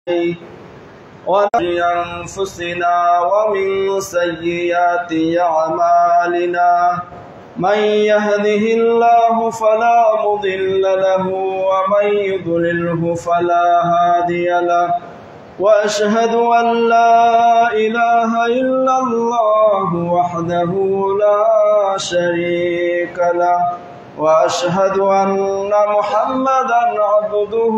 ومن أنفسنا ومن سيئات أعمالنا من يهده الله فلا مضل له ومن يضلله فلا هادي له وأشهد أن لا إله إلا الله وحده لا شريك له وأشهد أن محمدا عبده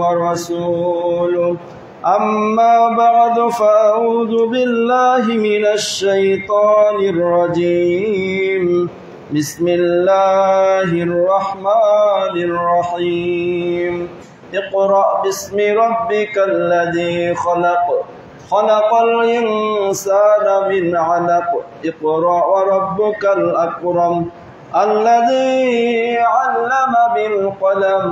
ورسوله أما بعد فأعوذ بالله من الشيطان الرجيم بسم الله الرحمن الرحيم اقرأ باسم ربك الذي خلق خلق الإنسان من علق اقرأ وربك الأكرم الذي علم بالقلم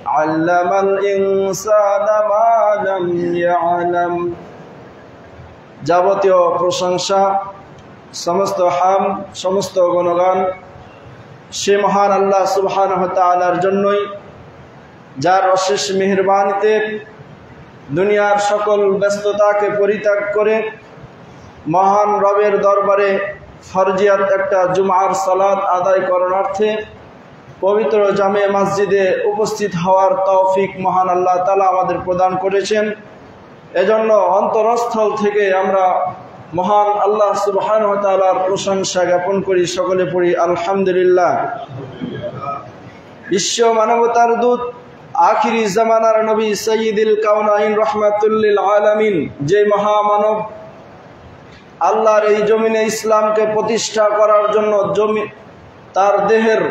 علم الإنسان ما لم يعلم যাবতীয় প্রশংসা সমস্ত হামদ সমস্ত গুণগান সে মহান আল্লাহ সুবহানাহু ওয়া তাআলার জন্যই যার অশেষ মেহেরবানিতে দুনিয়ার সকল ব্যস্ততাকে পরিত্যাগ করে মহান রবের দরবারে ফরজিয়াত একটা জুমার সালাত আদায় করণার্থে পবিত্র জামে মসজিদে উপস্থিত হওয়ার তৌফিক মহান আল্লাহ তাআলা আমাদের প্রদান করেছেন। এজন্য অন্তরস্থল থেকে আমরা মহান আল্লাহ সুবহানাহু ওয়া তাআলার প্রশংসা জ্ঞাপন করি। সকলে পড়ি আলহামদুলিল্লাহ। বিশ্ব মানবতার দূত আখিরি জামানার নবী সাইয়্যিদুল কাওনাইন রাহমাতুল লিল আলামিন যে মহামানব আল্লাহর এই জমিনে ইসলামকে প্রতিষ্ঠা করার জন্য তার দেহের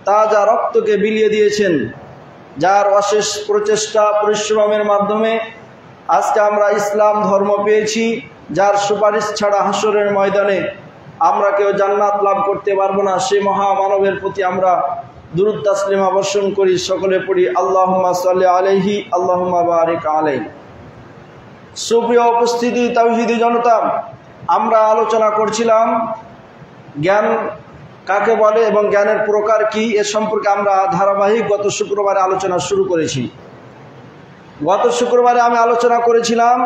তাজা রক্তকে বিলিয়ে দিয়েছেন, যার অশেষ প্রচেষ্টা পরিশ্রমের মাধ্যমে আজকে আমরা ইসলাম ধর্ম পেয়েছি, যার সুপারিশ ছাড়া হাসরের ময়দানে আমরা কেউ জান্নাত লাভ করতে পারবো না। সেই মহামানবের প্রতি আমরা দুরূদ তাসলিমা বর্ষণ করি। সকলে পড়ি আল্লাহুম্মা সাল্লি আলাইহি আল্লাহুম্মা বারিক আলাইহি। সুপ্রিয় উপস্থিতি তাওহীদি জনতা, আমরা আলোচনা করছিলাম জ্ঞান কাকে বলে এবং জ্ঞানের প্রকার কি, এ সম্পর্কে আমরা ধারাবাহিক গত শুক্রবারে আলোচনা শুরু করেছি। গত শুক্রবারে আমি আলোচনা করেছিলাম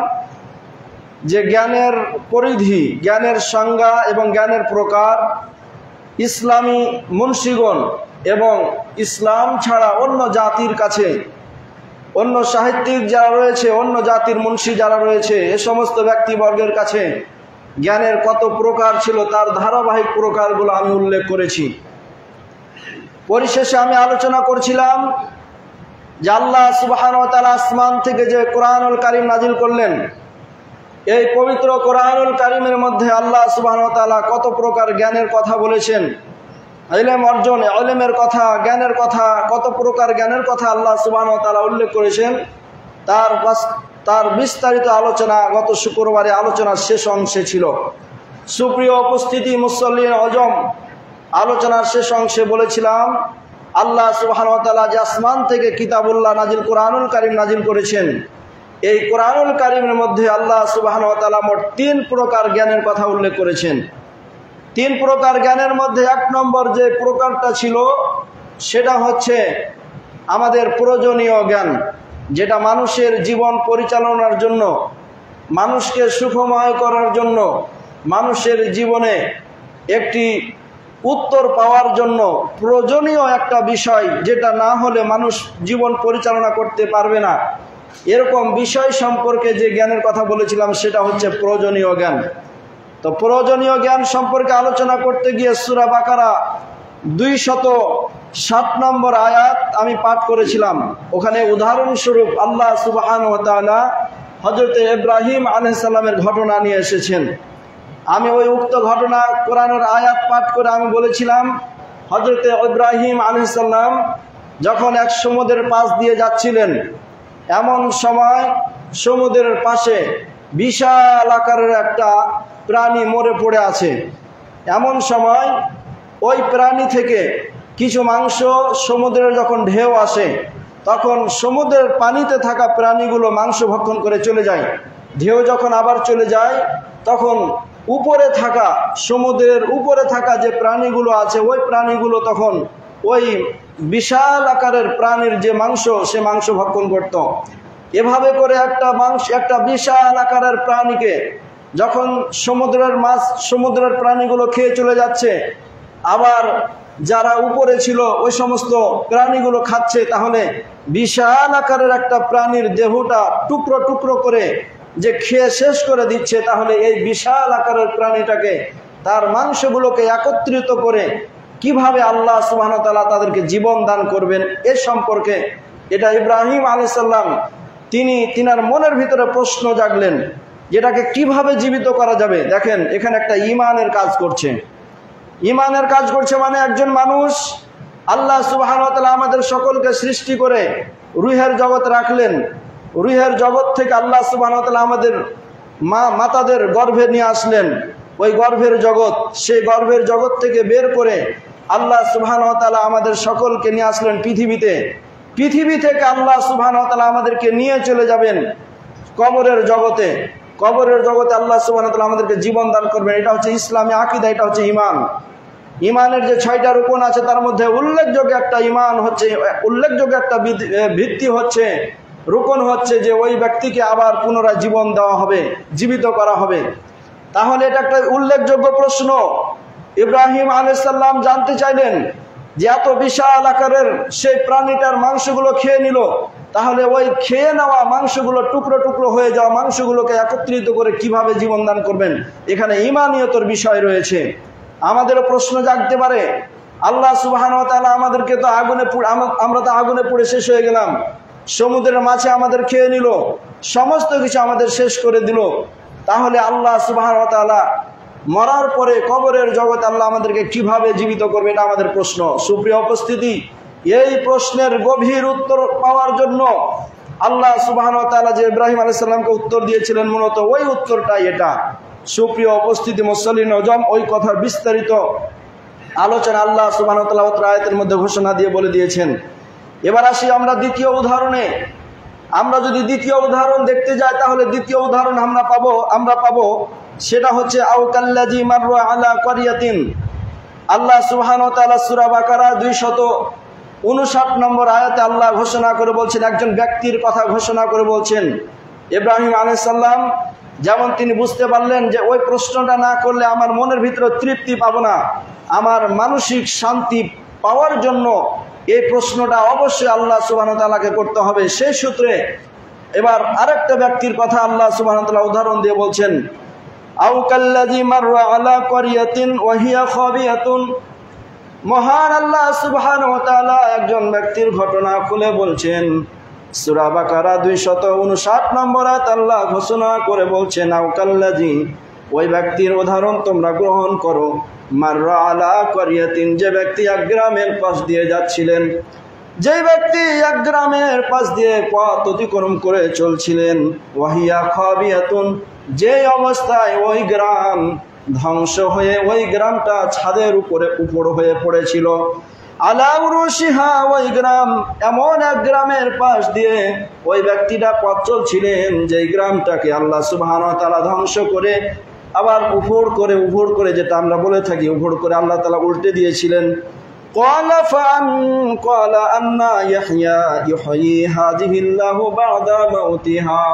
যে জ্ঞানের পরিধি, জ্ঞানের সংজ্ঞা এবং জ্ঞানের প্রকার ইসলামী মুন্সিগণ এবং ইসলাম ছাড়া অন্য জাতির কাছে, অন্য সাহিত্যিক যারা রয়েছে, অন্য জাতির মুন্সি যারা রয়েছে, এ সমস্ত ব্যক্তিবর্গের কাছে জ্ঞানের কত প্রকার ছিল তার ধারাবাহিক প্রকারগুলো আমি উল্লেখ করেছি। পরিশেষে আমি আলোচনা করছিলাম যে আল্লাহ সুবহানাহু ওয়া তাআলা আসমান থেকে যে কোরআনুল কারীম নাজিল করলেন, এই পবিত্র কোরআনুল কারীমের মধ্যে আল্লাহ সুবহানাহু ওয়া তাআলা কত প্রকার জ্ঞানের কথা বলেছেন, ইলম অর্জন, ইলমের কথা, জ্ঞানের কথা, কত প্রকার জ্ঞানের কথা আল্লাহ সুবহানাহু ওয়া তাআলা উল্লেখ করেছেন, তার বিস্তারিত আলোচনা গত শুক্রবারে আলোচনার শেষ অংশে ছিল। সুপ্রিয় উপস্থিতি মুসল্লিন আজম, আলোচনার শেষ অংশে বলেছিলাম আল্লাহ সুবহানাহু ওয়া তাআলা যে আসমান থেকে কিতাবুল্লাহ নাজিল কোরআনুল কারীম নাজিল করেছেন, এই কোরআনুল কারীমের মধ্যে আল্লাহ সুবহানাহু ওয়া তাআলা মোট 3 প্রকার জ্ঞানের কথা উল্লেখ করেছেন। 3 প্রকার জ্ঞানের মধ্যে 1 নম্বর যে প্রকারটা ছিল সেটা হচ্ছে আমাদের প্রয়োজনীয় জ্ঞান, যেটা মানুষের জীবন পরিচালনার জন্য, মানুষকে সুখময় করার জন্য, মানুষের জীবনে একটি উত্তর পাওয়ার জন্য প্রয়োজনীয় একটা বিষয়, যেটা না হলে মানুষ জীবন পরিচালনা করতে পারবে না, এরকম বিষয় সম্পর্কে যে জ্ঞানের কথা বলেছিলাম সেটা হচ্ছে প্রয়োজনীয় জ্ঞান। তো প্রয়োজনীয় জ্ঞান সম্পর্কে আলোচনা করতে গিয়ে সূরা বাকারা 207 নম্বর আয়াত আমি পাঠ করেছিলাম। ওখানে উদাহরণস্বরূপ আল্লাহ সুবহানাহু ওয়া তাআলা হযরত ইব্রাহিম আলাইহিস সালামের ঘটনা নিয়ে এসেছেন। আমি ওই উক্ত ঘটনা কোরআনের আয়াত পাঠ করে আমি বলেছিলাম হযরত ইব্রাহিম আলাইহিস সালাম যখন এক সমুদ্রের পাশ দিয়ে যাচ্ছিলেন, এমন সময় সমুদ্রের পাশে বিশাল আকারের একটা প্রাণী মরে পড়ে আছে। এমন সময় ওই প্রাণী থেকে কিছু মাংস সমুদ্রের যখন ঢেউ আসে, তখন সমুদ্রের পানিতে থাকা প্রাণীগুলো মাংস ভক্ষণ করে চলে যায়। ঢেউ যখন আবার চলে যায়, তখন উপরে থাকা, সমুদ্রের উপরে থাকা যে প্রাণীগুলো আছে, ওই প্রাণীগুলো তখন ওই বিশাল আকারের প্রাণীর যে মাংস, সে মাংস ভক্ষণ করত। এভাবে করে একটা বিশাল আকারের প্রাণীকে যখন সমুদ্রের প্রাণীগুলো খেয়ে চলে যাচ্ছে, আবার যারা উপরে ছিল ওই সমস্ত প্রাণীগুলো খাচ্ছে, তাহলে বিশাল আকারের একটা প্রাণীর দেহটা টুকরো টুকরো করে যে খেয়ে শেষ করে দিচ্ছে, তাহলে এই বিশাল আকারের প্রাণীটাকে তার মাংসগুলোকে একত্রিত করে কিভাবে আল্লাহ সুবহানাহু ওয়া তাআলা তাদেরকে জীবন দান করবেন এ সম্পর্কে এটা ইব্রাহিম আলাইহিস সালাম তিনার মনের ভিতরে প্রশ্ন জাগলেন, যেটাকে কিভাবে জীবিত করা যাবে। দেখেন এখানে একটা ঈমানের কাজ করছে। ঈমানের কাজ করছে মানে একজন মানুষ, আল্লাহ সুবহানাহু ওয়া তাআলা আমাদের সকলকে সৃষ্টি করে রূহের জগৎ রাখলেন। রূহের জগৎ থেকে আল্লাহ সুবহানাহু ওয়া তাআলা আমাদের মাতাদের গর্ভে নিয়ে আসলেন। ওই গর্ভের জগৎ, সেই গর্ভের জগৎ থেকে বের করে আল্লাহ সুবহানাহু ওয়া তাআলা আমাদের সকলকে নিয়ে আসলেন পৃথিবীতে। পৃথিবী থেকে আল্লাহ সুবহানাহু ওয়া তাআলা আমাদেরকে নিয়ে চলে যাবেন কবরের জগতে। কবরের জগতে আল্লাহ সুবহানাহু ওয়া তাআলা আমাদেরকে জীবন দান করবেন। এটা হচ্ছে ইসলামী আকীদা, এটা হচ্ছে ঈমান। ঈমানের যে 6টা রুকন আছে তার মধ্যে উল্লেখযোগ্য একটা ঈমান হচ্ছে, উল্লেখযোগ্য একটা ভিত্তি হচ্ছে, রুকন হচ্ছে যে ওই ব্যক্তিকে আবার পুনরায় জীবন দেওয়া হবে, জীবিত করা হবে। তাহলে এটা একটা উল্লেখযোগ্য প্রশ্ন। ইব্রাহিম আলাইহিস সালাম জানতে চাইলেন যে এত বিশাল আকারের সেই প্রাণীটার মাংসগুলো খেয়ে নিল, তাহলে ওই খেয়ে নেওয়া মাংসগুলো টুকরো টুকরো হয়ে যাওয়া মাংসগুলোকে একত্রিত করে কিভাবে জীবন দান করবেন। এখানে ঈমানিয়তের বিষয় রয়েছে। আমাদেরও প্রশ্ন জাগতে পারে, আল্লাহ সুবহানাহু ওয়া তাআলা আমাদেরকে তো আমরা তো আগুনে পুড়ে শেষ হয়ে গেলাম, সমুদ্রের মাছে আমাদের খেয়ে নিল, সমস্ত কিছু আমাদের শেষ করে দিল, তাহলে আল্লাহ সুবহানাহু ওয়া তাআলা মরার পরে কবরের জগতে আল্লাহ আমাদেরকে কিভাবে জীবিত করবে, এটা আমাদের প্রশ্ন। সুপ্রিয় উপস্থিতি, এই প্রশ্নের গভীর উত্তর পাওয়ার জন্য আল্লাহ সুবহানাহু ওয়া তাআলা যে ইব্রাহিম আলাইহিস সালামকে উত্তর দিয়েছিলেন, মূলত ওই উত্তরটাই এটা। সুপ্রিয় উপস্থিতি মুসল্লিন নজম, ওই কথার বিস্তারিত আলোচনা আল্লাহ সুবহানাহু ওয়া তাআলা আয়াতের মধ্যে ঘোষণা দিয়ে বলে দিয়েছেন। এবার আসি আমরা দ্বিতীয় উদাহরণে। আমরা যদি দ্বিতীয় উদাহরণ দেখতে যাই, তাহলে দ্বিতীয় উদাহরণ আমরা পাবো সেটা হচ্ছে আও কাল্লাযী মাররা আলা ক্বরিয়াতিন। আল্লাহ সুবহানাহু ওয়া তাআলা সূরা বাকারা 259 নম্বর আয়াতে আল্লাহ ঘোষণা করে বলছেন, একজন ব্যক্তির কথা ঘোষণা করে বলছেন, ইব্রাহিম আলাইহিস সালাম যেমন তিনি বুঝতে পারলেন যে ওই প্রশ্নটা না করলে আমার মনের ভিতরে তৃপ্তি পাবো না, আমার মানসিক শান্তি পাওয়ার জন্য এই প্রশ্নটা অবশ্যই আল্লাহ সুবহানাহু ওয়া তাআলাকে করতে হবে। সেই সূত্রে এবার আরেকটা ব্যক্তির কথা আল্লাহ সুবহানাহু ওয়া তাআলা উদাহরণ দিয়ে বলছেন, আও কাল্লাযী মাররা আলা ক্বরিয়াতিন ওয়া হিয়া খাবিয়াতুন। মহান আল্লাহ সুবহানাহু ওয়া তাআলা একজন ব্যক্তির ঘটনা খুলে বলছেন। সূরা বাকারা 259 নম্বর আয়াত আল্লাহ ঘোষণা করে বলছেন, আও কাল্লাযী, ওই ব্যক্তির উদাহরণ তোমরা গ্রহণ করো, মাররা আলা ক্বরিয়াতিন, যে ব্যক্তি এক গ্রামের পাশ দিয়ে যাচ্ছিলেন, যে ব্যক্তি এক গ্রামের পাশ দিয়ে পথ অতিক্রম করে চলছিলেন, ওয়াহিয়া খাবিয়াতুন, যে অবস্থায় ওই গ্রাম ধ্বংস হয়ে ওই গ্রামটা ছাদের উপরে উপর হয়ে পড়েছিল, আলা উরুশিহা, ওই গ্রাম এমন এক গ্রামের পাশ দিয়ে ওই ব্যক্তিটা পথ চলছিলেন যে গ্রামটাকে আল্লাহ সুবহানাহু ওয়া তাআলা ধ্বংস করে আবার উপর করে যেটা আমরা বলে থাকি উপর করে আল্লাহ তাআলা উল্টে দিয়েছিলেন। ক্বালা আন্না ইহয়ি হাযিহিল্লাহু বা'দা মাউতিহা।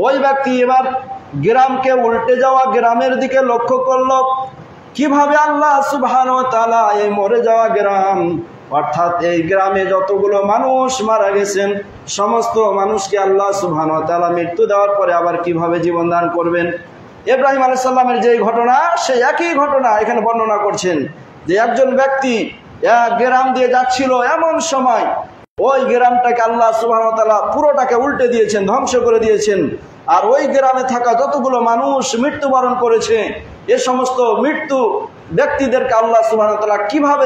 ওই ব্যক্তি এবার গ্রামকে উল্টে যাওয়া গ্রামের দিকে লক্ষ্য করল, কিভাবে আল্লাহ সুবহানাহু ওয়া তাআলা এই মরে যাওয়া গ্রাম, অর্থাৎ এই গ্রামে যতগুলো মানুষ মারা গেছেন সমস্ত মানুষকে আল্লাহ সুবহানাহু ওয়া তাআলা মৃত্যু দেওয়ার পরে আবার কিভাবে জীবন দান করবেন। ইব্রাহিম আলাইহিস সালামের যে ঘটনা, সেই একই ঘটনা এখানে বর্ণনা করছেন যে একজন ব্যক্তি এক গ্রাম দিয়ে যাচ্ছিল, এমন সময় ওই গ্রামটাকে আল্লাহ সুবহানাহু ওয়া তাআলা পুরোটাকে উল্টে দিয়েছেন, ধ্বংস করে দিয়েছেন। আর ওই গ্রামে থাকা যতগুলো মানুষ মৃত্যুবরণ করেছে, এ সমস্ত মৃত্যু ব্যক্তিদেরকে আল্লাহ সুবহানাহু ওয়া তাআলা কিভাবে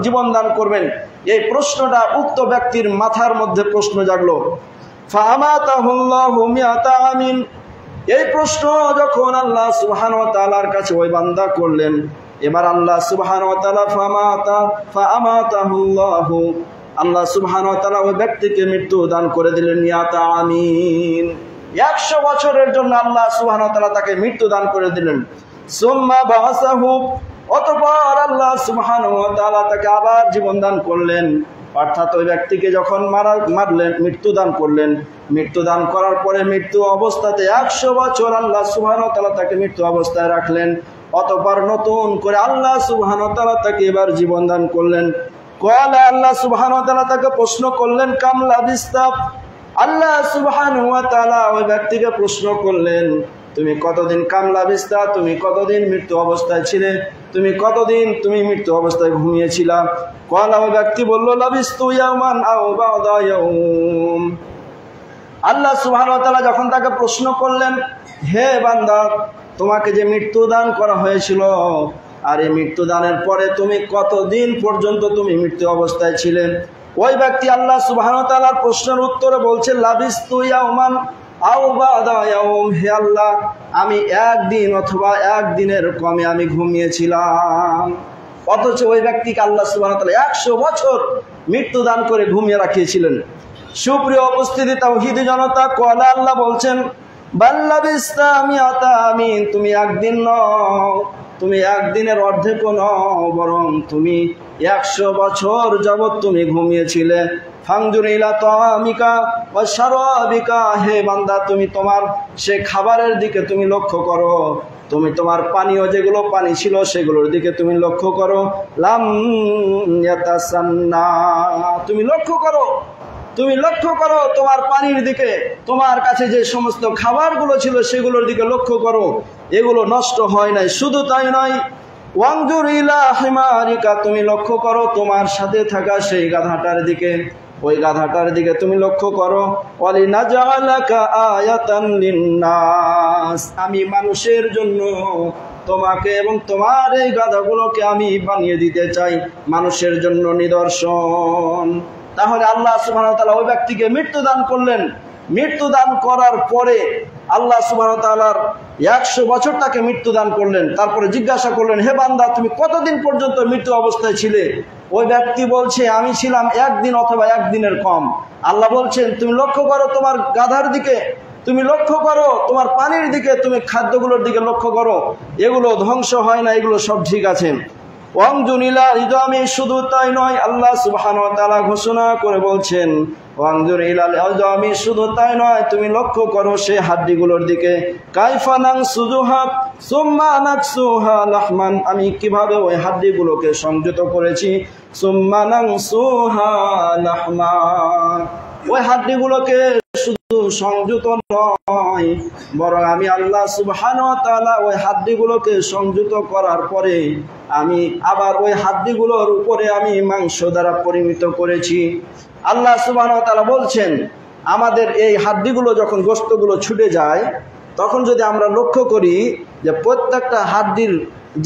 জীবন দান করবেন, এই প্রশ্নটা উক্ত ব্যক্তির মাথার মধ্যে প্রশ্ন জাগলো। ফাআমাতাহুল্লাহু মিআতা আমিন। এই প্রশ্ন যখন আল্লাহ সুবহানাহু ওয়া তাআলার কাছে ওই বান্দা করলেন, এবার আল্লাহ সুবহানাহু ওয়া তাআলা ফাআমাতাহুল্লাহু, আল্লাহ সুবহানাহু ওয়া তাআলা ওই ব্যক্তিকে মৃত্যু দান করে দিলেন মিআতা আমিন। 100 বছরের জন্য আল্লাহ সুবহানাহু ওয়া তাআলা তাকে মৃত্যু দান করে দিলেন। সুম্মা বাসাহু, অতঃপর আল্লাহ সুবহানাহু ওয়া তাআলা তাকে আবার জীবন দান করলেন। অর্থাৎ ওই ব্যক্তিকে যখন মারলেন, মৃত্যুদান করলেন, মৃত্যুদান করার পরে মৃত্যু অবস্থাতে 100 বছর আল্লাহ সুবহানাহু ওয়া তাআলা তাকে মৃত্যু অবস্থায় রাখলেন। অতঃপর নতুন করে আল্লাহ সুবহানাহু ওয়া তাআলা তাকে এবার জীবন দান করলেন। কলা আল্লাহ সুবহানাহু ওয়া তাআলা তাকে প্রশ্ন করলেন, কাম লাবিস্তা। আল্লাহ সুবহানাহু ওয়া তাআলা ওই ব্যক্তিকে প্রশ্ন করলেন, তুমি কতদিন কামলা বিস্তা, তুমি কতদিন মৃত্যু অবস্থায় ছিলে, তুমি কতদিন তুমি মৃত্যু অবস্থায় ঘুমিয়েছিলা? কলা ওই ব্যক্তি বলল, লাবিস্তু ইয়াওমান আও বা'দা ইয়াওম। আল্লাহ সুবহানাহু ওয়া তাআলা যখন তাকে প্রশ্ন করলেন, হে বান্দা, তোমাকে যে মৃত্যু দান করা হয়েছিল, আর এই মৃত্যু দানের পরে তুমি কতদিন পর্যন্ত তুমি মৃত্যু অবস্থায় ছিলে? ওই ব্যক্তি আল্লাহ সুবহানাহু ওয়া তাআলার প্রশ্নের উত্তরে বলছে, লাবিস্তু ইয়াওমান আও বা'দা ইয়াওম। হে আল্লাহ, আমি একদিন অথবা একদিনের কমে আমি ঘুমিয়েছিলাম। অথচ ওই ব্যক্তিকে আল্লাহ সুবহানাহু ওয়া তাআলা 100 বছর মৃত্যু দান করে ঘুমিয়ে রাখিয়েছিলেন। সুপ্রিয় উপস্থিতি তাওহীদি জনতা, কলা আল্লাহ বলছেন, বাল্লাবিস্তা মিয়াতা আমিন। তুমি একদিন নও, তুমি একদিনের অর্ধেকও নও, বরং তুমি 100 বছর যাবৎ তুমি ঘুমিয়েছিলে। ফাংজুর ইলা তাআমিকা ওয়া শারাবিকা। হে বান্দা, তুমি তোমার সে খাবারের দিকে তুমি লক্ষ্য করো, তুমি তোমার পানীয় যেগুলো পানি ছিল সেগুলোর দিকে তুমি লক্ষ্য করো। লাম ইয়াতাসান্না। তুমি লক্ষ্য করো, তুমি লক্ষ্য করো তোমার পানির দিকে, তোমার কাছে যে সমস্ত খাবারগুলো ছিল সেগুলোর দিকে লক্ষ্য করো, এগুলো নষ্ট হয় নাই। শুধু তাই নয়, ওয়াংজুর ইলা হিমারিকা। তুমি লক্ষ্য করো তোমার সাথে থাকা সেই গাধাটার দিকে, ওই গাধাটার দিকে তুমি লক্ষ্য করো। ওয়ালিনাজআলাকা আয়াতান লিন্নাস। আমি মানুষের জন্য তোমাকে এবং তোমার এই গাধাগুলোকে আমি বানিয়ে দিতে চাই মানুষের জন্য নিদর্শন। তাহলে আল্লাহ সুবহানাহু ওয়া তাআলা ওই ব্যক্তিকে মৃত্যু দান করলেন। মৃত্যু দান করার পরে আল্লাহ সুবহানাহু ওয়া তাআলার 100 বছর তাকে মৃত্যু দান করলেন। তারপরে জিজ্ঞাসা করলেন, হে বান্দা, তুমি কতদিন পর্যন্ত মৃত্যু অবস্থায় ছিলে? ওই ব্যক্তি বলছে, আমি ছিলাম একদিন অথবা একদিনের কম। আল্লাহ বলছেন, তুমি লক্ষ্য করো তোমার গাধার দিকে, তুমি লক্ষ্য করো তোমার পানির দিকে, তুমি খাদ্যগুলোর দিকে লক্ষ্য করো, এগুলো ধ্বংস হয় না, এগুলো সব ঠিক আছে। ওয়াংজুনিলা ইদামি। শুধু তাই নয়, আল্লাহ সুবহানাহু ওয়া তাআলা ঘোষণা করে বলছেন, ওয়াংজুর ইলাল ইদামি। শুধু তাই নয়, তুমি লক্ষ্য করো সে হাড্ডিগুলোর দিকে। কাইফা নানসুজুহা সুম্মা নাকসুহা লাহমান। আমি কিভাবে ওই হাড্ডিগুলোকে সংযত করেছি। সুম্মা নানসুহা লাহমা। ওই হাড্ডিগুলোকে শুধু সংযত নয়, বরং আমি আল্লাহ সুবহানাহু ওয়া তাআলা ওই হাড্ডিগুলোকে সংযত করার পরে আমি আবার ওই হাড্ডিগুলোর উপরে আমি মাংস দ্বারা পরিমিত করেছি। আল্লাহ সুবহানাহু ওয়া তাআলা বলছেন, আমাদের এই হাড্ডিগুলো যখন গোশতগুলো ছুটে যায়, তখন যদি আমরা লক্ষ্য করি যে প্রত্যেকটা হাড্ডির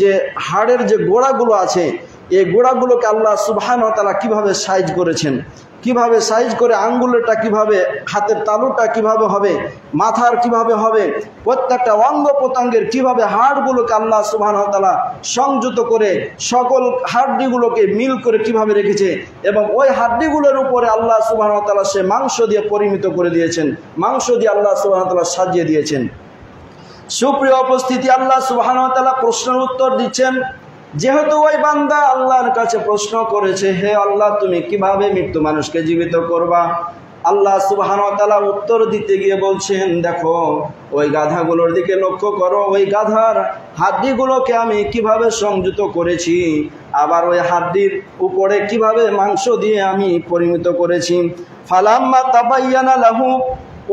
যে হাড়ের যে গোড়াগুলো আছে, এই গোড়াগুলোকে আল্লাহ সুবহানাহু ওয়া তাআলা কিভাবে সাইজ করেছেন, কিভাবে সাইজ করে আঙ্গুলটা কিভাবে, হাতের তালুটা কিভাবে হবে, মাথার কিভাবে হবে, প্রত্যেকটা অঙ্গ প্রত্যঙ্গের কিভাবে হাড়গুলোকে আল্লাহ সুবহানাহু ওয়া তাআলা সংযত করে সকল হাড্ডিগুলোকে মিল করে কিভাবে রেখেছে, এবং ওই হাড্ডিগুলোর উপরে আল্লাহ সুবহানাহু ওয়া তাআলা সে মাংস দিয়ে পরিমিত করে দিয়েছেন, মাংস দিয়ে আল্লাহ সুবহানাহু ওয়া তাআলা সাজিয়ে দিয়েছেন। সুপ্রিয় উপস্থিতি, আল্লাহ সুবহানাহু ওয়া তাআলা প্রশ্নের উত্তর দিচ্ছেন। যেহেতু ওই বান্দা আল্লাহর কাছে প্রশ্ন করেছে, হে আল্লাহ, তুমি কিভাবে মৃত্যু মানুষকে জীবিত করবা, আল্লাহ সুবহানাহু ওয়া তাআলা উত্তর দিতে গিয়ে বলছেন, দেখো ওই গাধাগুলোর দিকে লক্ষ্য করো, ওই গাধার হাড্ডিগুলোকে আমি কিভাবে সংযত করেছি, আবার ওই হাড্ডির উপরে কিভাবে মাংস দিয়ে আমি পরিমিত করেছি। ফালাম্মা তাবায়্যানা লাহু।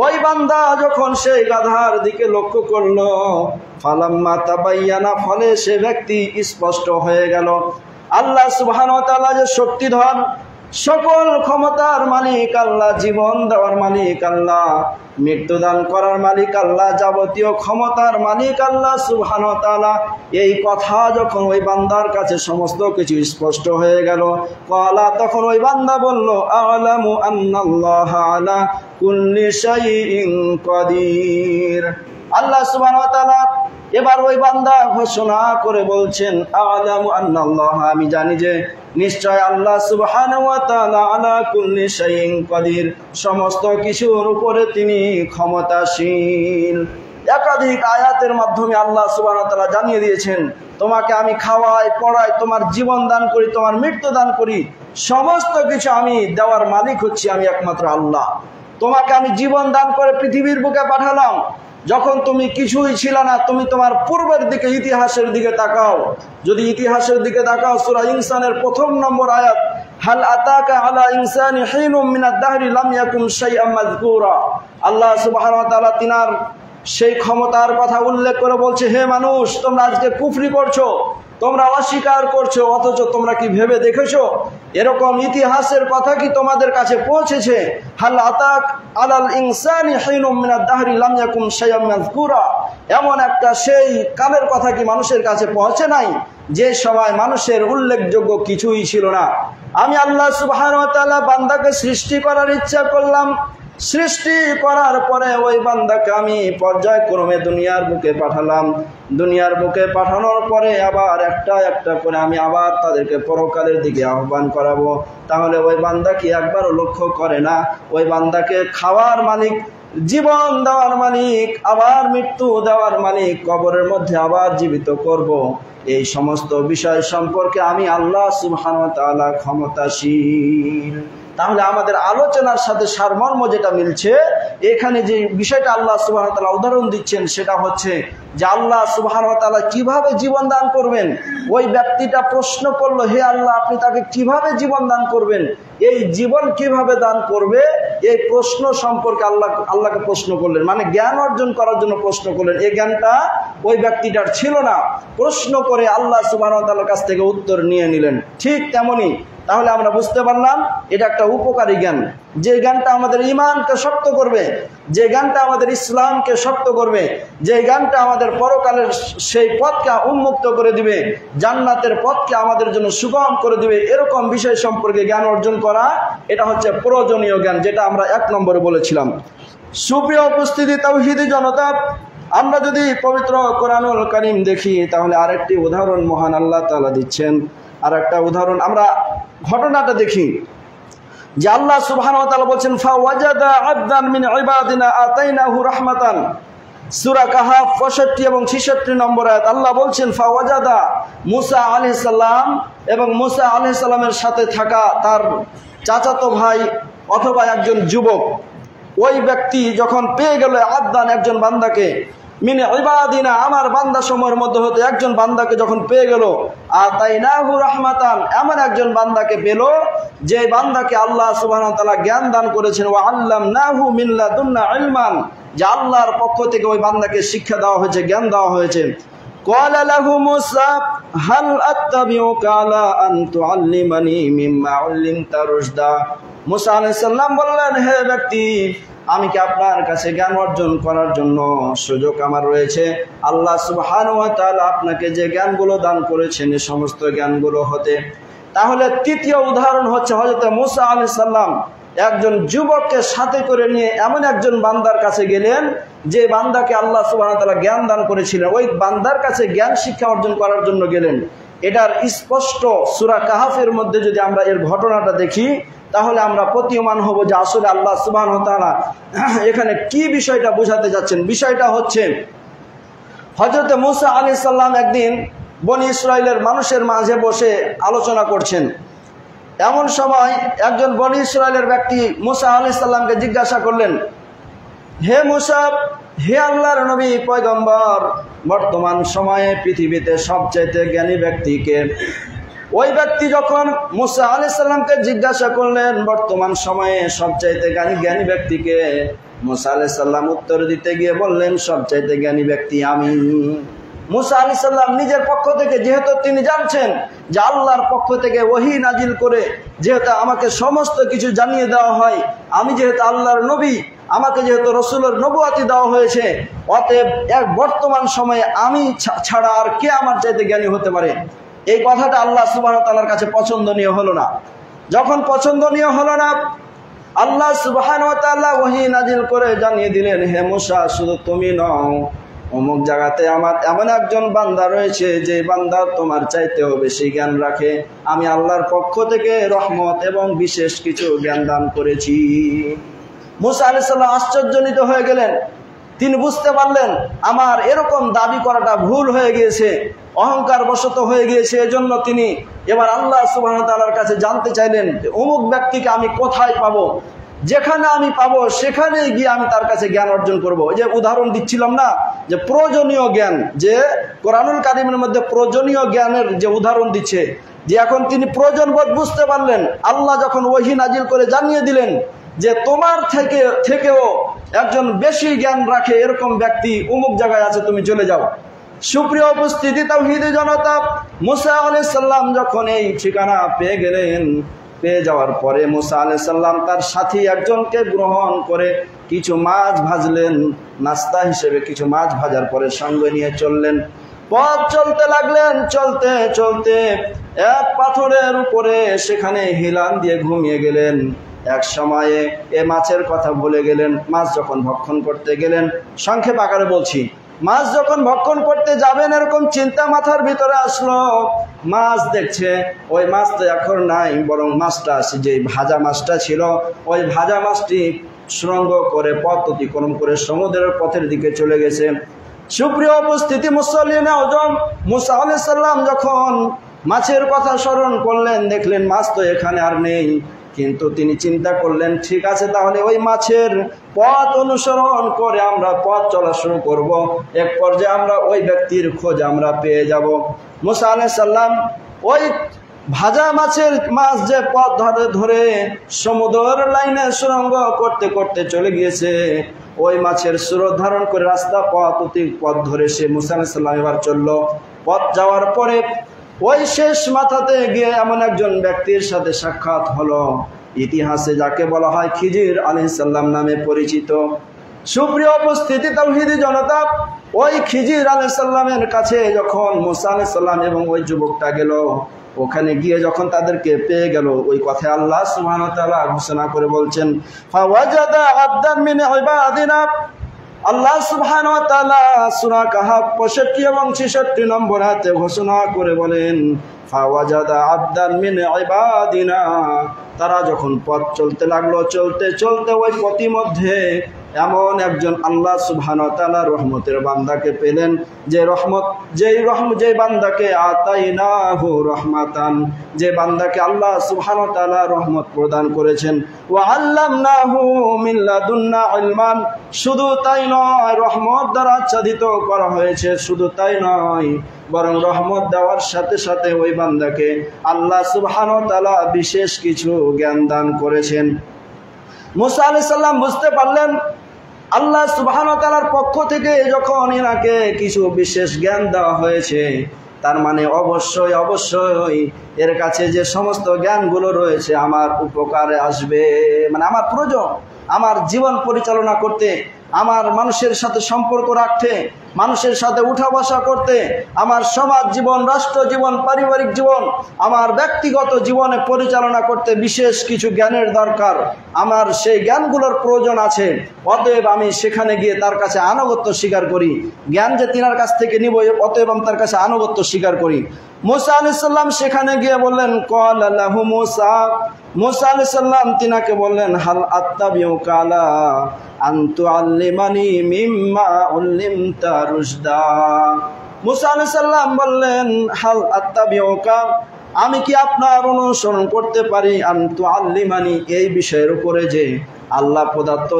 ওই বান্দা যখন সেই গাধার দিকে লক্ষ্য করলো, ফালাম্মা তাবায়্যানা, ফলে সে ব্যক্তি স্পষ্ট হয়ে গেল আল্লাহ সুবহানাহু ওয়া তাআলা যে শক্তিধর, সকল ক্ষমতার মালিক আল্লাহ, জীবন দেওয়ার মালিক আল্লাহ, মৃত্যুদান করার মালিক আল্লাহ, যাবতীয় ক্ষমতার মালিক আল্লাহ সুবহানাহু ওয়া তাআলা। এই কথা যখন ওই বান্দার কাছে সমস্ত কিছু স্পষ্ট হয়ে গেল, ক্বালা, তখন ওই বান্দা বলল, আ'লামু আন্নাল্লাহা আলা কুল্লি শাইইন কাদির। আল্লাহ সুবহানাহু ওয়া তাআলা এবার ওই বান্দা ঘোষণা করে বলছেন, আ'লামু আন্নাল্লাহ, আমি জানি যে নিশ্চয় আল্লাহ সুবহানাহু ওয়া তাআলা আলা কুল্লি শাইইন কাদির, সমস্ত কিছুর উপরে তিনি ক্ষমতাশীল। একাধিক আয়াতের মাধ্যমে আল্লাহ সুবহানাহু ওয়া তাআলা জানিয়ে দিয়েছেন, তোমাকে আমি খাওয়াই, পড়াই, তোমার জীবন দান করি, তোমার মৃত্যু দান করি, সমস্ত কিছু আমি দেওয়ার মালিক হচ্ছি আমি একমাত্র আল্লাহ। তোমাকে আমি জীবন দান করে পৃথিবীর বুকে পাঠালাম, যখন তুমি কিছুই ছিল না। তুমি তোমার পূর্বের দিকে, ইতিহাসের দিকে তাকাও। যদি ইতিহাসের দিকে তাকাও, সূরা ইনসানের ১ম নম্বর আয়াত, হাল আতাকা আলা ইনসানি হিনুম মিনাদ দাহরি লাম ইয়াকুন শাইআম মাযকুরা। আল্লাহ সুবহানাহু ওয়া তাআলা তিনার সেই ক্ষমতার কথা উল্লেখ করে বলছে, হে মানুষ, তোমরা আজকে কুফরি করছো, তোমরা অস্বীকার করছো, অথচ তোমরা কি ভেবে দেখেছো এরকম ইতিহাসের কথা কি তোমাদের কাছে পৌঁছেছে? হাল আতাক আলাল ইনসানি হিনুম মিনাদ দাহরি লাম ইয়াকুন শাইআম মাযকুরা। এমন একটা সেই কালের কথা কি মানুষের কাছে পৌঁছে নাই যে সময় মানুষের উল্লেখযোগ্য কিছুই ছিল না? আমি আল্লাহ সুবহানাহু ওয়া তাআলা বান্দাকে সৃষ্টি করার ইচ্ছা করলাম। সৃষ্টি করার পরে ওই বান্দাকে আমি পর্যায়ক্রমে দুনিয়ার বুকে পাঠালাম। দুনিয়ার বুকে পাঠানোর পরে আবার একটা একটা করে আমি আবার তাদেরকে পরকালের দিকে আহ্বান করাবো। তাহলে ওই বান্দা কি একবারও লক্ষ্য করে না ওই বান্দাকে খাওয়ার মালিক, জীবন দেওয়ার মালিক, আবার মৃত্যু দেওয়ার মালিক, কবরের মধ্যে আবার জীবিত করব, এই সমস্ত বিষয় সম্পর্কে আমি আল্লাহ সুবহানাহু ওয়া তাআলা ক্ষমতাশীল। তাহলে আমাদের আলোচনার সাথে সারমর্ম যেটা মিলছে, এখানে যে বিষয়টা আল্লাহ সুবহানাহু ওয়া তাআলা উদাহরণ দিচ্ছেন সেটা হচ্ছে যে আল্লাহ সুবহানাহু ওয়া তাআলা কিভাবে জীবন দান করবেন। ওই ব্যক্তিটা প্রশ্ন করলো, হে আল্লাহ, আপনি তাকে কিভাবে জীবন দান করবেন, এই জীবন কিভাবে দান করবে, এই প্রশ্ন সম্পর্কে আল্লাহকে প্রশ্ন করলেন, মানে জ্ঞান অর্জন করার জন্য প্রশ্ন করলেন। এই জ্ঞানটা ওই ব্যক্তিটার ছিল না। প্রশ্ন করে আল্লাহ সুবহানাহু ওয়া তাআলার কাছ থেকে উত্তর নিয়ে নিলেন। ঠিক তেমনি তাহলে আমরা বুঝতে পারলাম এটা একটা উপকারী জ্ঞান, যে জ্ঞানটা আমাদের ঈমানকে শক্ত করবে, যে জ্ঞানটা আমাদের ইসলামকে শক্ত করবে, যে জ্ঞানটা আমাদের পরকালের সেই পথকে উন্মুক্ত করে দিবে, জান্নাতের পথকে আমাদের জন্য সুগম করে দিবে, এরকম বিষয় সম্পর্কে জ্ঞান অর্জন করা, এটা হচ্ছে প্রয়োজনীয় জ্ঞান, যেটা আমরা 1 নম্বরে বলেছিলাম। সুপ্রিয় উপস্থিতি তাওহীদি জনতা, আমরা যদি পবিত্র কোরআনুল কারীম দেখি তাহলে আরেকটি উদাহরণ মহান আল্লাহ তাআলা দিচ্ছেন। আর একটা উদাহরণ আমরা ঘটনাটা দেখি যে আল্লাহ সুবহানাহু ওয়া তাআলা বলেন, ফাওয়াজাদা আবদান মিন ইবাদিনা আতাইনাহু রাহমাতান। সূরা কাহাফ 65 এবং 66 নম্বর আয়াত। আল্লাহ বলছেন, ফাওয়াজাদা, মুসা আলাইহিস সালাম এবং মুসা আলাইহিস সালামের সাথে থাকা তার চাচাতো ভাই অথবা একজন যুবক, ওই ব্যক্তি যখন পেয়ে গেল আবদান, একজন বান্দাকে, মিন ইবাদিনা, আমার বান্দা সমূহের মধ্যে হতে একজন বান্দাকে যখন পেয়ে গেল, আতাইনাহু রাহমাতান, এমন একজন বান্দাকে পেল যে বান্দাকে আল্লাহ সুবহানাহু ওয়া তাআলা জ্ঞান দান করেছেন, ওয়া আল্লামনাহু মিন লাদুন্না ইলমান, যে আল্লাহর পক্ষ থেকে ওই বান্দাকে শিক্ষা দেওয়া হয়েছে, জ্ঞান দেওয়া হয়েছে। ক্বালা লাহু মুসা হাল আত্তাবিউকা আলা আন তুআল্লিমানি মিম্মা উল্লিমতা রুশদা। মুসা আলাইহিস সালাম বললেন, হে ব্যক্তি, আমি কি আপনার কাছে জ্ঞান অর্জন করার জন্য সুযোগ আমার রয়েছে? আল্লাহ সুবহানাহু ওয়া তাআলা আপনাকে যে জ্ঞানগুলো দান করেছেন এই সমস্ত জ্ঞানগুলো হতে। তাহলে তৃতীয় উদাহরণ হচ্ছে হযরত মুসা আলাইহিস সালাম একজন যুবককে সাথে করে নিয়ে এমন একজন বান্দার কাছে গেলেন যে বান্দাকে আল্লাহ সুবহানাহু ওয়া তাআলা জ্ঞান দান করেছিলেন, ওই বান্দার কাছে জ্ঞান শিক্ষা অর্জন করার জন্য গেলেন। এটার স্পষ্ট সূরা কাহাফের মধ্যে যদি আমরা এর ঘটনাটা দেখি তাহলে আমরা প্রতীয়মান হব যে আসলে আল্লাহ সুবহানাহু ওয়া তাআলা এখানে কি বিষয়টা বোঝাতে যাচ্ছেন। বিষয়টা হচ্ছে হযরত মুসা আলাইহিস সালাম একদিন বনি ইসরাইলের মানুষের মাঝে বসে আলোচনা করছেন। এমন সময় একজন বনি ইসরাইলের ব্যক্তি মুসা আলাইহিস সালামকে জিজ্ঞাসা করলেন, হে মুসা, হে আল্লাহর নবী পয়গম্বর, বর্তমান সময়ে পৃথিবীতে সবচেয়ে জ্ঞানী ব্যক্তিকে? ওই ব্যক্তি যখন মুসা আলাইহিস সালামকে জিজ্ঞাসা করলেন বর্তমান সময়ে সবচাইতে জ্ঞানী ব্যক্তিকে, মুসা আলাইহিস সালাম উত্তর দিতে গিয়ে বললেন, সবচাইতে জ্ঞানী ব্যক্তি আমি। মুসা আলাইহিস সালাম নিজের পক্ষ থেকে, যেহেতু তিনি জানছেন যে আল্লাহর পক্ষ থেকে ওহী নাজিল করে যেহেতু আমাকে সমস্ত কিছু জানিয়ে দেওয়া হয়, আমি যেহেতু আল্লাহর নবী, আমাকে যেহেতু রসুলের নবুয়াতি দেওয়া হয়েছে, অতএব এক বর্তমান সময়ে আমি ছাড়া আর কে আমার চাইতে জ্ঞানী হতে পারে? এই কথাটা আল্লাহ সুবহানাহু ওয়া তাআলার কাছে পছন্দনীয় হলো না। যখন পছন্দনীয় হলো না, আল্লাহ সুবহানাহু ওয়া তাআলা ওহী নাজিল করে জানিয়ে দিলেন, হে মুসা, শুধু তুমি নও, অমুক জায়গাতে আমার এমন একজন বান্দা রয়েছে যে বান্দা তোমার চাইতেও বেশি জ্ঞান রাখে। আমি আল্লাহর পক্ষ থেকে রহমত এবং বিশেষ কিছু জ্ঞান দান করেছি। মুসা আলাইহিস সালাম আশ্চর্যান্বিত হয়ে গেলেন। তিনি বুঝতে পারলেন আমার এরকম দাবি করাটা ভুল হয়ে গিয়েছে, অহংকার বশত হয়ে গিয়েছে। এজন্য তিনি এবার আল্লাহ সুবহানাহু ওয়া তাআলার কাছে জানতে চাইলেন অমুক ব্যক্তিকে আমি কোথায় পাবো, যেখানে আমি পাবো সেখানে গিয়ে আমি তার কাছে জ্ঞান অর্জন করব। এই যে উদাহরণ দিচ্ছিলাম না যে প্রয়োজনীয় জ্ঞান, যে কোরআনুল কারীমের মধ্যে প্রয়োজনীয় জ্ঞানের যে উদাহরণ দিচ্ছে, যে এখন তিনি প্রয়োজন বোধ বুঝতে পারলেন। আল্লাহ যখন ওহী নাজিল করে জানিয়ে দিলেন যে তোমার থেকেও একজন বেশি জ্ঞান রাখে এরকম ব্যক্তি অমুক জায়গায় আছে, তুমি চলে যাও। সুপ্রিয় উপস্থিতি তাওহীদি জনতা, মুসা আলাইহিস সালাম যখন এই ঠিকানা পেয়ে গেলেন, পেয়ে যাওয়ার পরে মুসা আলাইহিস সালাম তার সাথী একজনকে গ্রহণ করে কিছু মাছ ভাজলেন, নাস্তা হিসেবে কিছু মাছ ভাজার পরে সঙ্গে নিয়ে চললেন। পথ চলতে লাগলেন, চলতে চলতে এক পাথরের উপরে সেখানে হিলান দিয়ে ঘুমিয়ে গেলেন। এক সময়ে এ মাছের কথা ভুলে গেলেন। মাছ যখন ভক্ষণ করতে গেলেন, সংক্ষেপ আকারে বলছি, মাছ যখন ভক্ষণ করতে যাবেন এরকম চিন্তা মাথার ভিতরে আসলো। মাছ দেখছে ওই মাছ তো এখন নাই, বরং মাছটা যে ভাজা মাছটা ছিল ওই ভাজা মাছটি সুরঙ্গ করে পথ অতিক্রম করে সমুদ্রের পথের দিকে চলে গেছে। সুপ্রিয় উপস্থিতি মুসল্লিনে আজম, মুসা আলাইহিস সালাম যখন মাছের কথা স্মরণ করলেন, দেখলেন মাছ তো এখানে আর নেই, কিন্তু তিনি চিন্তা করলেন ঠিক আছে, তাহলে ওই মাছের পথ অনুসরণ করে আমরা পথ চলা শুরু করব। এক পর্যায়ে আমরা ওই ব্যক্তির খোঁজ আমরা পেয়ে যাব। মুসা আলাইহিস সালাম ওই ভাজা মাছ যে পথ ধরে ধরে সমুদ্রের লাইনে সুরঙ্গ করতে করতে চলে গিয়েছে, ওই মাছের স্রোত ধারণ করে রাস্তা পথ ধরে সে মুসা আলাইহিস সালাম এবার চলল। পথ যাওয়ার পরে ওই শেষ মাথাতে গিয়ে এমন একজন ব্যক্তির সাথে সাক্ষাৎ হলো, ইতিহাসে যাকে বলা হয় খিজির আলাইহিস সালাম নামে পরিচিত। সুপ্রিয় উপস্থিতি তাওহীদি জনতা, ওই খিজির আলাইহিস সালামের কাছে যখন মুসা আলাইহিস সালাম এবং ওই যুবকটা গেল, ওখানে গিয়ে যখন তাদেরকে পেয়ে গেল, ওই কথায় আল্লাহ সুবহানাহু ওয়া তাআলা ঘোষণা করে বলছেন, ফাওয়াজাদা আবদান মিন ইবাদিনা। আল্লাহ সুবহানাহু ওয়া তাআলা সূরা কাহাফ 65 এবং 66 নম্বর আয়াতে ঘোষণা করে বলেন, ফাওয়াজাদা আবদান মিন ইবাদিনা। তারা যখন পথ চলতে লাগলো, চলতে চলতে ওই পথিমধ্যে এমন একজন আল্লাহ সুবহানাহু ওয়া তাআলা রহমতের বান্দাকে পেলেন, যেই বান্দাকে আতাইনাহু রহমাতান, যে বান্দাকে আল্লাহ সুবহানাহু ওয়া তাআলা রহমত প্রদান করেছেন। ওয়া আল্লামনাহু মিন লাদুন্না ইলমান, শুধু তাই নয়, রহমত দ্বারা আচ্ছাদিত করা হয়েছে। শুধু তাই নয়, বরং রহমত দেওয়ার সাথে সাথে ওই বান্দাকে আল্লাহ সুবহানাহু ওয়া তাআলা বিশেষ কিছু জ্ঞান দান করেছেন। মুসা আলাইহিস সালাম বুঝতে পারলেন আল্লাহ সুবহানাহু ওয়া তাআলার পক্ষ থেকে যখন এনাকে কিছু বিশেষ জ্ঞান দেওয়া হয়েছে, তার মানে অবশ্যই এর কাছে যে সমস্ত জ্ঞানগুলো রয়েছে আমার উপকারে আসবে। মানে আমার প্রয়োজন, আমার জীবন পরিচালনা করতে, আমার মানুষের সাথে সম্পর্ক রাখতে, মানুষের সাথে উঠা বসা করতে, আমার সমাজ জীবন, রাষ্ট্র জীবন, পারিবারিক জীবন, আমার ব্যক্তিগত জীবনে পরিচালনা করতে বিশেষ কিছু জ্ঞানের দরকার। আমার সেই জ্ঞানগুলোর প্রয়োজন আছে। অতএব আমি সেখানে গিয়ে তার কাছে আনুগত্য স্বীকার করি। জ্ঞান যে তিনার কাছ থেকে নিব, অতএব আমি তার কাছে আনুগত্য স্বীকার করি। মুসা আলাইহিস সালাম সেখানে গিয়ে বললেন, ক্বালা লাহু মুসা, মুসা আলাইহিস সালাম তিনাকে বললেন, হাল আত্তাবিউকা আলা আন তুআল্লিমানি মিম্মা উল্লিমতা রুশদা। মুসা আলাইহিস সালাম বললেন, হাল আত্তাবিউকা, আমি কি আপনার অনুসরণ করতে পারি, আন তুআল্লিমানি, এই বিষয়ের উপরে যে আল্লাহ প্রদত্ত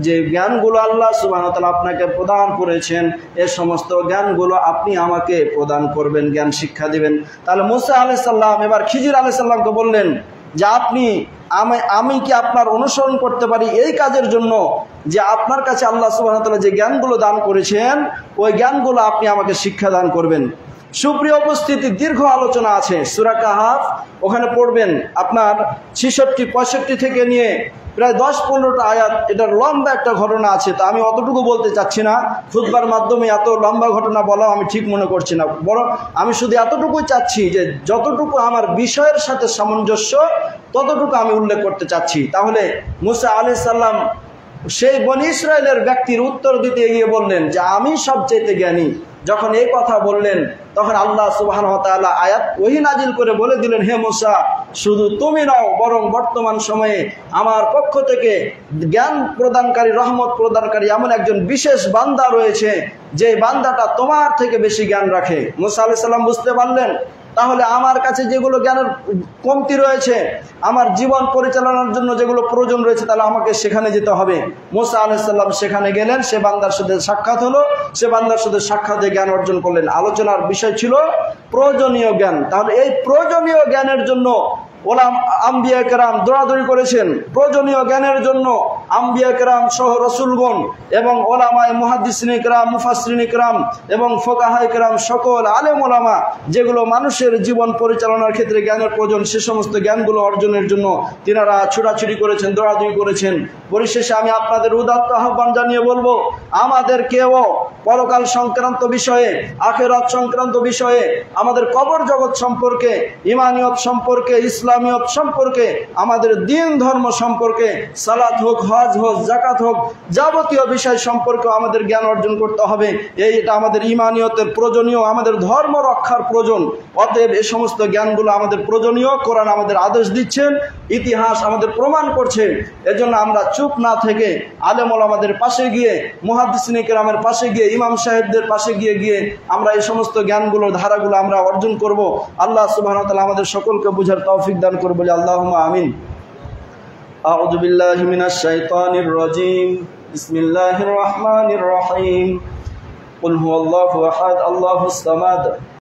যে জ্ঞানগুলো আল্লাহ সুবহানাহু ওয়া তাআলা আপনাকে প্রদান করেছেন, এই সমস্ত জ্ঞানগুলো আপনি আমাকে প্রদান করবেন, জ্ঞান শিক্ষা দিবেন। তাহলে মুসা আলাইহিস সালাম এবার খিজির আলাইহিস সালামকে বললেন যে আমি কি আপনার অনুসরণ করতে পারি এই কাজের জন্য যে আপনার কাছে আল্লাহ সুবহানাহু ওয়া তাআলা যে জ্ঞানগুলো দান করেছেন ওই জ্ঞানগুলো আপনি আমাকে শিক্ষা দান করবেন। সুপ্রিয় উপস্থিতি, দীর্ঘ আলোচনা আছে সূরা কাহাফ, ওখানে পড়বেন আপনার 66-65 থেকে নিয়ে প্রায় 10-15টা আয়াত। এটার লম্বা একটা ঘটনা আছে, তো আমি অতটুকু বলতে চাচ্ছি না। খুতবার মাধ্যমে এত লম্বা ঘটনা বলা আমি ঠিক মনে করছি না, বরং আমি শুধু এতটুকুই চাচ্ছি যে যতটুকু আমার বিষয়ের সাথে সামঞ্জস্য ততটুকু আমি উল্লেখ করতে চাচ্ছি। তাহলে মুসা আলাইহিস সালাম সেই বনী ইসরায়েলের ব্যক্তির উত্তর দিতে গিয়ে বললেন যে আমি সবচেয়ে জ্ঞানী। যখন এই কথা বললেন তখন আল্লাহ সুবহানাহু ওয়া তাআলা আয়াত ওহী নাজিল করে বলে দিলেন, হে মুসা, শুধু তুমি নও, বরং বর্তমান সময়ে আমার পক্ষ থেকে জ্ঞান প্রদানকারী, রহমত প্রদানকারী এমন একজন বিশেষ বান্দা রয়েছে, যে বান্দাটা তোমার থেকে বেশি জ্ঞান রাখে। মুসা আলাইহিস সালাম বুঝতে পারলেন তাহলে আমার কাছে যেগুলো জ্ঞানের কমতি রয়েছে, আমার জীবন পরিচালনার জন্য যেগুলো প্রয়োজন রয়েছে, তাহলে আমাকে সেখানে যেতে হবে। মুসা আলাইহিস সালাম সেখানে গেলেন, সে বান্দার সাথে সাক্ষাৎ হলো, সে বান্দার সাথে সাক্ষাতে জ্ঞান অর্জন করলেন। আলোচনার বিষয় ছিল প্রয়োজনীয় জ্ঞান। তাহলে এই প্রয়োজনীয় জ্ঞানের জন্য আম্বিয়া কেরাম দৌড়াদৌড়ি করেছেন। প্রয়োজনীয় জ্ঞানের জন্য আম্বিয়া কেরাম সহ রসুলগণ এবং ওলামায়ে মুহাদ্দিসিন কেরাম, মুফাসসিরিন কেরাম এবং ফুকাহায়ে কেরাম, সকল আলেম ওলামা যেগুলো মানুষের জীবন পরিচালনার ক্ষেত্রে জ্ঞানের প্রয়োজন, সে সমস্ত জ্ঞানগুলো অর্জনের জন্য তিনারা ছুটাছুটি করেছেন, দৌড়াদৌড়ি করেছেন। পরিশেষে আমি আপনাদের উদাত্ত আহ্বান জানিয়ে বলবো, আমাদেরকেও পরকাল সংক্রান্ত বিষয়ে, আখিরাত সংক্রান্ত বিষয়ে, আমাদের কবর জগৎ সম্পর্কে, ইমানিয়ত সম্পর্কে, ইসলামিয়ত সম্পর্কে, আমাদের দিন ধর্ম সম্পর্কে, সালাত হোক, হজ হোক, যাকাত হোক, যাবতীয় বিষয় সম্পর্কে আমাদের জ্ঞান অর্জন করতে হবে। এটা আমাদের ইমানিয়তের প্রয়োজনীয়, আমাদের ধর্ম রক্ষার প্রয়োজন। অতএব এই সমস্ত জ্ঞানগুলো আমাদের প্রয়োজনীয়। কোরআন আমাদের আদেশ দিচ্ছেন, ইতিহাস আমাদের প্রমাণ করছে। এজন্য আমরা চুপ না থেকে আলেম ওলামাদের পাশে গিয়ে, মুহাদ্দিসিন কেরামের পাশে গিয়ে, ইমাম সাহেবদের পাশে গিয়ে আমরা এই সমস্ত জ্ঞানগুলোর ধারাগুলো আমরা অর্জন করব। আল্লাহ সুবহানাহু ওয়া তাআলা আমাদের সকলকে বুঝার তৌফিক দান করুন, বলি আল্লাহুম্মা আমিন। আউযু বিল্লাহি মিনাশ শাইতানির রাজীম। বিসমিল্লাহির রহমানির রহিম। কুল হুয়াল্লাহু আহাদ, আল্লাহুস সামাদ।